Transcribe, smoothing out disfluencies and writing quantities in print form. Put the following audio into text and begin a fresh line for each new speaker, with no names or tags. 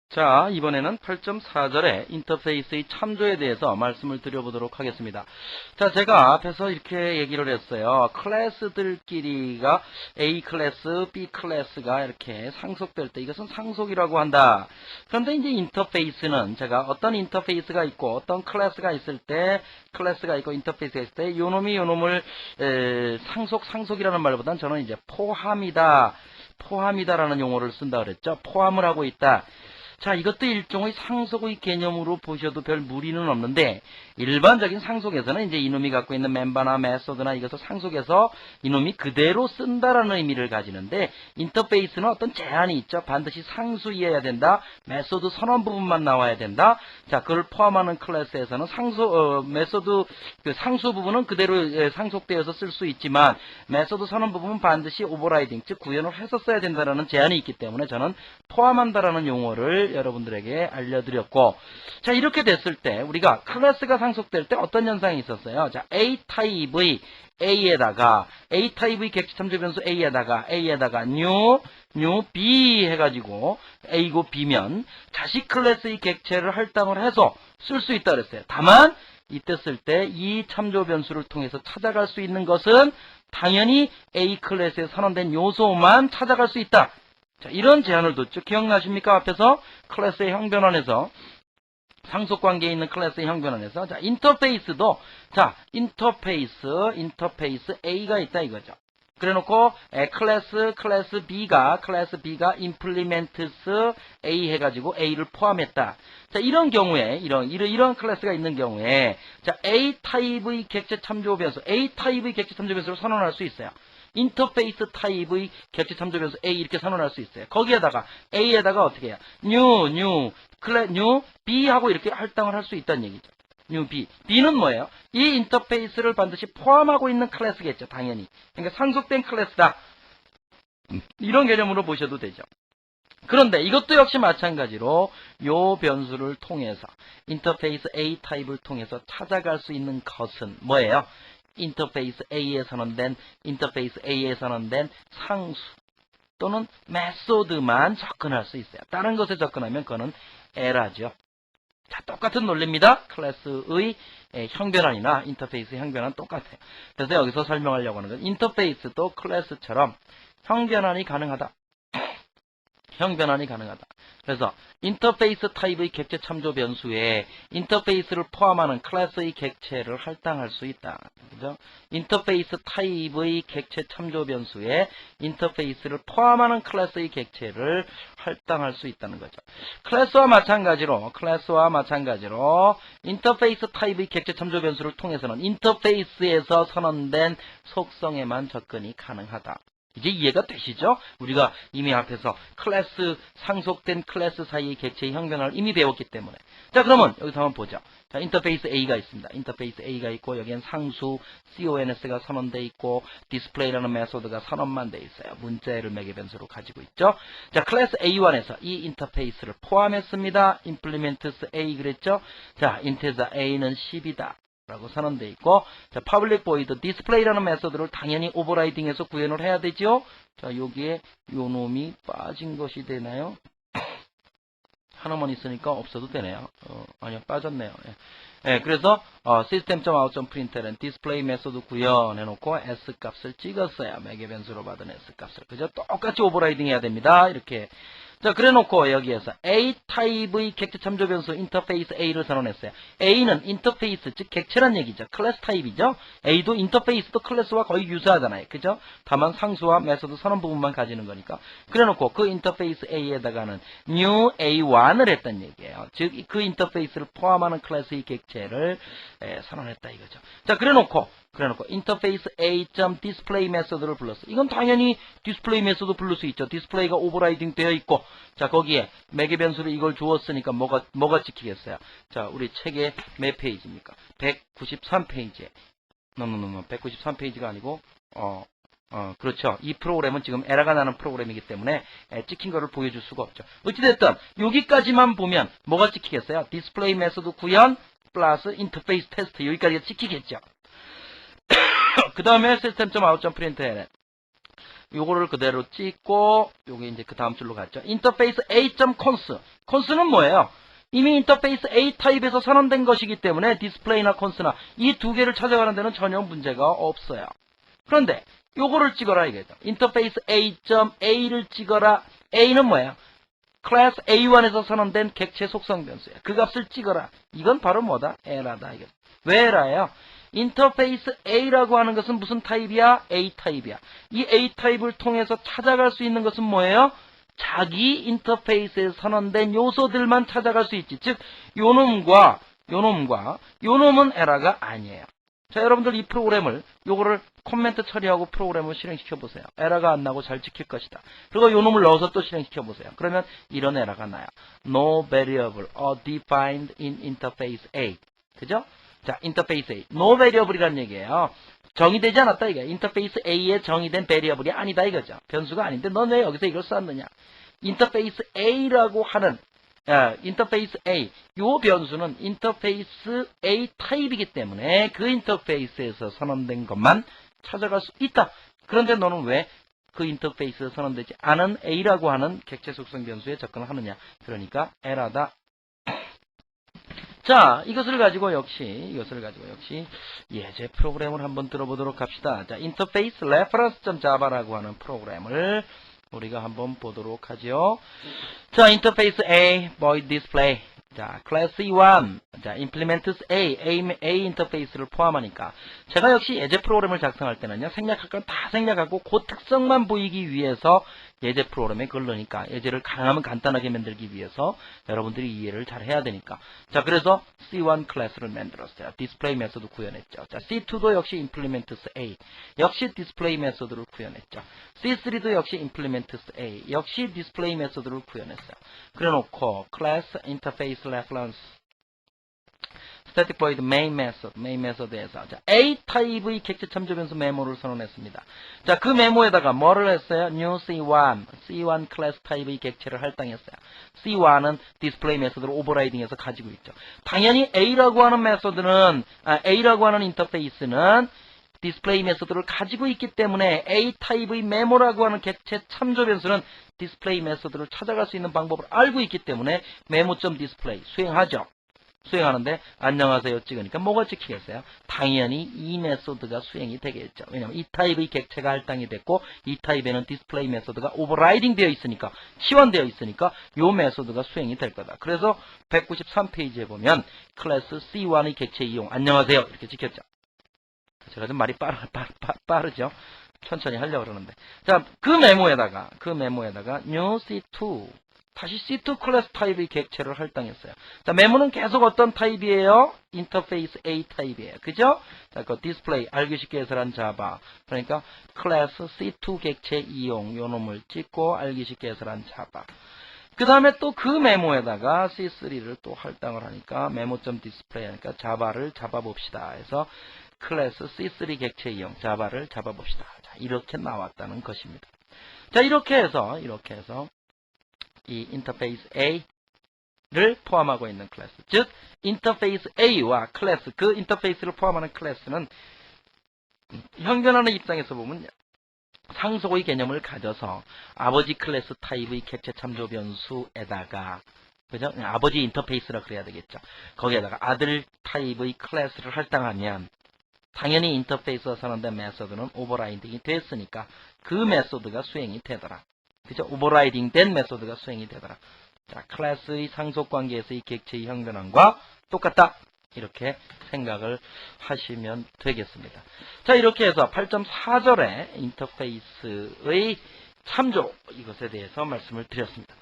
자, 이번에는 8.4절의 인터페이스의 참조에 대해서 말씀을 드려보도록 하겠습니다. 자, 제가 앞에서 이렇게 얘기를 했어요. 클래스들끼리가 A 클래스, B 클래스가 이렇게 상속될 때 이것은 상속이라고 한다. 그런데 이제 인터페이스는 제가 어떤 인터페이스가 있고 어떤 클래스가 있을 때 클래스가 있고 인터페이스가 있을 때 요놈이 요놈을 상속이라는 말보다는 저는 이제 포함이다라는 용어를 쓴다 그랬죠. 포함을 하고 있다. 자, 이것도 일종의 상속의 개념으로 보셔도 별 무리는 없는데, 일반적인 상속에서는 이제 이놈이 갖고 있는 멤버나 메소드나 이것을 상속해서 이놈이 그대로 쓴다라는 의미를 가지는데, 인터페이스는 어떤 제한이 있죠. 반드시 상수이어야 된다. 메소드 선언 부분만 나와야 된다. 자, 그걸 포함하는 클래스에서는 메소드 그 상수 부분은 그대로 상속되어서 쓸 수 있지만, 메소드 선언 부분은 반드시 오버라이딩, 즉 구현을 해서 써야 된다라는 제한이 있기 때문에 저는 포함한다라는 용어를 여러분들에게 알려드렸고, 자, 이렇게 됐을 때 우리가 클래스가 상속될 때 어떤 현상이 있었어요? 자, A 타입의 A에다가 A 타입의 객체 참조 변수 A에다가 new B 해가지고 A고 B면 자식 클래스의 객체를 할당을 해서 쓸 수 있다 그랬어요. 다만 이때 쓸 때 이 참조 변수를 통해서 찾아갈 수 있는 것은 당연히 A 클래스에 선언된 요소만 찾아갈 수 있다. 자, 이런 제한을 뒀죠. 기억나십니까? 앞에서 클래스의 형변환에서 상속관계에 있는 클래스의 형변환에서 자, 인터페이스도 자, 인터페이스 A가 있다 이거죠. 그래놓고 클래스 B가 implements A 해가지고 A를 포함했다. 자, 이런 경우에 이런 클래스가 있는 경우에 자, A 타입의 객체 참조 변수 를 선언할 수 있어요. 인터페이스 타입의 객체 참조 변수 A 이렇게 선언할 수 있어요. 거기에다가 A에다가 어떻게 해요? new B 하고 이렇게 할당을 할 수 있다는 얘기죠. new B. B는 뭐예요? 이 인터페이스를 반드시 포함하고 있는 클래스겠죠. 당연히. 그러니까 상속된 클래스다. 이런 개념으로 보셔도 되죠. 그런데 이것도 역시 마찬가지로 요 변수를 통해서 인터페이스 A 타입을 통해서 찾아갈 수 있는 것은 뭐예요? 인터페이스 A에 선언된 상수 또는 메소드만 접근할 수 있어요. 다른 것에 접근하면 그거는 에러죠. 자, 똑같은 논리입니다. 클래스의 형변환이나 인터페이스의 형변환 똑같아요. 그래서 여기서 설명하려고 하는 건 인터페이스도 클래스처럼 형변환이 가능하다. 그래서 인터페이스 타입의 객체 참조 변수에 인터페이스를 포함하는 클래스의 객체를 할당할 수 있다. 그죠? 인터페이스 타입의 객체 참조 변수에 인터페이스를 포함하는 클래스의 객체를 할당할 수 있다는 거죠. 클래스와 마찬가지로 인터페이스 타입의 객체 참조 변수를 통해서는 인터페이스에서 선언된 속성에만 접근이 가능하다. 이제 이해가 되시죠? 우리가 이미 앞에서 상속된 클래스 사이의 객체의 형변환을 이미 배웠기 때문에. 자, 그러면 여기서 한번 보죠. 자, 인터페이스 A가 있습니다. 인터페이스 A가 있고, 여기엔 상수 CONS가 선언되어 있고, 디스플레이라는 메소드가 선언만 되어 있어요. 문자를 매개 변수로 가지고 있죠. 자, 클래스 A1에서 이 인터페이스를 포함했습니다. implements A 그랬죠? 자, integer A는 10이다. 라고 선언되어 있고, 자, public void display라는 메소드를 당연히 오버라이딩해서 구현을 해야 되죠. 자, 여기에 요 놈이 빠진 것이 되나요? 하나만 있으니까 없어도 되네요. 아니요, 빠졌네요. 예, 그래서 system.out.println display 메소드 구현해놓고 s 값을 찍었어요. 매개 변수로 받은 s 값을. 그죠? 똑같이 오버라이딩 해야 됩니다. 이렇게. 자, 그래놓고 여기에서 A 타입의 객체 참조 변수 인터페이스 A를 선언했어요. A는 인터페이스, 즉 객체란 얘기죠. 클래스 타입이죠. A도 인터페이스도 클래스와 거의 유사하잖아요. 그죠? 다만 상수와 메소드 선언 부분만 가지는 거니까. 그래놓고 그 인터페이스 A에다가는 new A1을 했단 얘기예요. 즉, 그 인터페이스를 포함하는 클래스의 객체를 선언했다 이거죠. 자, 그래놓고 인터페이스 A.display 메소드를 불렀어. 이건 당연히 디스플레이 메소드 부를 수 있죠. 디스플레이가 오버라이딩 되어 있고, 자, 거기에 매개 변수로 이걸 주었으니까 뭐가 찍히겠어요? 자, 우리 책의 몇 페이지입니까? 193페이지에. 193페이지가 아니고, 그렇죠. 이 프로그램은 지금 에러가 나는 프로그램이기 때문에 찍힌 거를 보여줄 수가 없죠. 어찌됐든 여기까지만 보면 뭐가 찍히겠어요? 디스플레이 메소드 구현 플러스 인터페이스 테스트 여기까지가 찍히겠죠. 그 다음에 system.out.println 요거를 그대로 찍고 요게 이제 그 다음 줄로 갔죠. 인터페이스 A.cons 콘스는 뭐예요? 이미 인터페이스 A 타입에서 선언된 것이기 때문에 디스플레이나 콘스나 이 두 개를 찾아가는 데는 전혀 문제가 없어요. 그런데 요거를 찍어라 이거죠. 인터페이스 A.A를 찍어라. A는 뭐예요? 클래스 A1에서 선언된 객체 속성 변수예요. 그 값을 찍어라. 이건 바로 뭐다? 에라다. 이거. 왜 에라예요? 인터페이스 A라고 하는 것은 무슨 타입이야? A 타입이야. 이 A 타입을 통해서 찾아갈 수 있는 것은 뭐예요? 자기 인터페이스에 선언된 요소들만 찾아갈 수 있지. 즉, 요놈과 요놈은 에라가 아니에요. 자, 여러분들 이 프로그램을 요거를 코멘트 처리하고 프로그램을 실행시켜 보세요. 에러가 안 나고 잘 찍힐 것이다. 그리고 요놈을 넣어서 또 실행시켜 보세요. 그러면 이런 에러가 나요. No variable are defined in interface A. 그죠? 자, 인터페이스 A. No variable이라는 얘기예요. 정의되지 않았다 이거야. 인터페이스 A에 정의된 variable이 아니다 이거죠. 변수가 아닌데 넌 왜 여기서 이걸 썼느냐? 인터페이스 A라고 하는 인터페이스 A, 요 변수는 인터페이스 A 타입이기 때문에 그 인터페이스에서 선언된 것만 찾아갈 수 있다. 그런데 너는 왜 그 인터페이스에 선언되지 않은 A라고 하는 객체 속성 변수에 접근을 하느냐? 그러니까 에라다. 자, 이것을 가지고 역시 예제 프로그램을 한번 들어보도록 합시다. 자, 인터페이스 reference.java라고 하는 프로그램을 우리가 한번 보도록 하죠. 자, 인터페이스 A, void display. 자, 클래스 1. 자, implements A 인터페이스를 포함하니까. 제가 역시 예제 프로그램을 작성할 때는요, 생략할 건 다 생략하고, 그 특성만 보이기 위해서 예제 프로그램에 걸르니까, 예제를 가능하면 간단하게 만들기 위해서 여러분들이 이해를 잘 해야 되니까. 자, 그래서 C1 클래스를 만들었어요. 디스플레이 메소드 구현했죠. 자, C2도 역시 implements A. 역시 디스플레이 메소드를 구현했죠. C3도 역시 implements A. 역시 디스플레이 메소드를 구현했어요. 그래 놓고, 클래스 인터페이스 reference static void main method에서 자, A 타입의 객체 참조 변수 메모를 선언했습니다. 자, 그 메모에다가 뭐를 했어요? new C1 클래스 타입의 객체를 할당했어요. C1은 디스플레이 메소드를 오버라이딩해서 가지고 있죠. 당연히 A라고 하는 메소드는 A라고 하는 인터페이스는 디스플레이 메소드를 가지고 있기 때문에 A 타입의 메모라고 하는 객체 참조 변수는 디스플레이 메소드를 찾아갈 수 있는 방법을 알고 있기 때문에 메모.디스플레이 수행하죠. 수행하는데 안녕하세요 찍으니까 뭐가 찍히겠어요? 당연히 이 메소드가 수행이 되겠죠. 왜냐하면 이 타입의 객체가 할당이 됐고 이 타입에는 디스플레이 메소드가 오버라이딩 되어 있으니까 치환되어 있으니까 이 메소드가 수행이 될 거다. 그래서 193페이지에 보면 클래스 C1의 객체 이용 안녕하세요 이렇게 찍혔죠. 제가 좀 말이 빠르죠? 천천히 하려고 그러는데. 자, 그 메모에다가 new C2 다시 C2 클래스 타입의 객체를 할당했어요. 자, 메모는 계속 어떤 타입이에요? 인터페이스 A 타입이에요. 그죠? 자, 그 디스플레이 알기 쉽게 해설한 자바. 그러니까 클래스 C2 객체 이용 요 놈을 찍고 알기 쉽게 해설한 자바. 그 다음에 또 그 메모에다가 C3를 또 할당을 하니까 메모.디스플레이 하니까 자바를 잡아봅시다. 해서 클래스 C3 객체 이용 자바를 잡아봅시다. 자, 이렇게 나왔다는 것입니다. 자, 이렇게 해서 이 인터페이스 A를 포함하고 있는 클래스, 즉 인터페이스 A와 클래스, 그 인터페이스를 포함하는 클래스는 형변하는 입장에서 보면 상속의 개념을 가져서 아버지 클래스 타입의 객체 참조 변수에다가 그죠? 아버지 인터페이스라 그래야 되겠죠. 거기에다가 아들 타입의 클래스를 할당하면 당연히 인터페이스와 선언된 메소드는 오버라이딩이 됐으니까 그 메소드가 수행이 되더라. 그죠? 오버라이딩 된 메소드가 수행이 되더라. 자, 클래스의 상속 관계에서의 객체의 형변함과 똑같다. 이렇게 생각을 하시면 되겠습니다. 자, 이렇게 해서 8.4절의 인터페이스의 참조 이것에 대해서 말씀을 드렸습니다.